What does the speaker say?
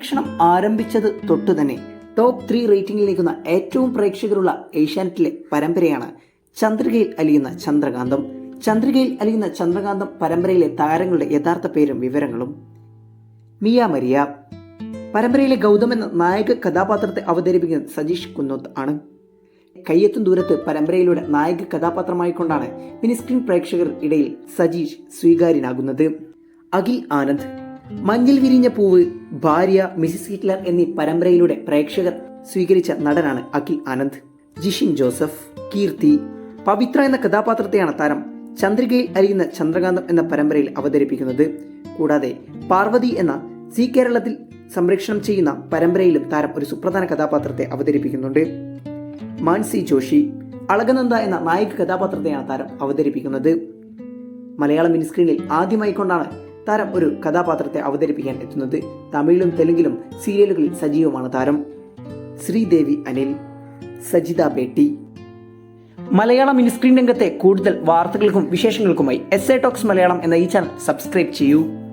ഭക്ഷണം ആരംഭിച്ചത് തൊട്ടു തന്നെ ടോപ്പ് 3 റേറ്റിംഗിൽ നിൽക്കുന്ന ഏറ്റവും പ്രേക്ഷകരുള്ള ഏഷ്യാനെറ്റിലെ പരമ്പരയാണ് ചന്ദ്രികയിൽ അലിയുന്ന ചന്ദ്രകാന്തം. ചന്ദ്രികയിൽ അലിയുന്ന ചന്ദ്രകാന്തം പരമ്പരയിലെ താരങ്ങളുടെ യഥാർത്ഥ പേരും വിവരങ്ങളും. മിയ മരിയ. പരമ്പരയിലെ ഗൗതം എന്ന നായക കഥാപാത്രത്തെ അവതരിപ്പിക്കുന്നത് സജീഷ് കുന്നോത്ത് ആണ്. കയ്യെത്തും ദൂരത്ത് പരമ്പരയിലൂടെ നായക കഥാപാത്രമായിക്കൊണ്ടാണ് മിനിസ്ക്രീൻ പ്രേക്ഷകർ ഇടയിൽ സജീഷ് സ്വീകാര്യനാകുന്നത്. അഖിൽ ആനന്ദ്. മഞ്ഞിൽ വിരിഞ്ഞ പൂവ്, ഭാര്യ, മിസിസ് ഹിറ്റ്ലർ എന്നീ പരമ്പരയിലൂടെ പ്രേക്ഷകർ സ്വീകരിച്ച നടനാണ് അഖിൽ ആനന്ദ്. ജിഷിൻ ജോസഫ്. കീർത്തി. പവിത്ര എന്ന കഥാപാത്രത്തെയാണ് താരം ചന്ദ്രികയിൽ അലിയുന്ന ചന്ദ്രകാന്തം എന്ന പരമ്പരയിൽ അവതരിപ്പിക്കുന്നത്. കൂടാതെ പാർവതി എന്ന സി കേരളത്തിൽ സംപ്രേഷണം ചെയ്യുന്ന പരമ്പരയിലും താരം ഒരു സുപ്രധാന കഥാപാത്രത്തെ അവതരിപ്പിക്കുന്നുണ്ട്. മാൻസി ജോഷി. അളകനന്ദ എന്ന നായിക കഥാപാത്രത്തെയാണ് താരം അവതരിപ്പിക്കുന്നത്. മലയാളം മിനിസ്ക്രീനിൽ ആദ്യമായിക്കൊണ്ടാണ് താരം ഒരു കഥാപാത്രത്തെ അവതരിപ്പിക്കാൻ എത്തുന്നത്. തമിഴിലും തെലുങ്കിലും സീരിയലുകളിൽ സജീവമാണ് താരം. ശ്രീദേവി അനിൽ. സജിത ബേട്ടി. മലയാള മിനിസ്ക്രീൻ രംഗത്തെ കൂടുതൽ വാർത്തകൾക്കും വിശേഷങ്ങൾക്കുമായി SA ടോക്സ് മലയാളം എന്ന ഈ ചാനൽ സബ്സ്ക്രൈബ് ചെയ്യൂ.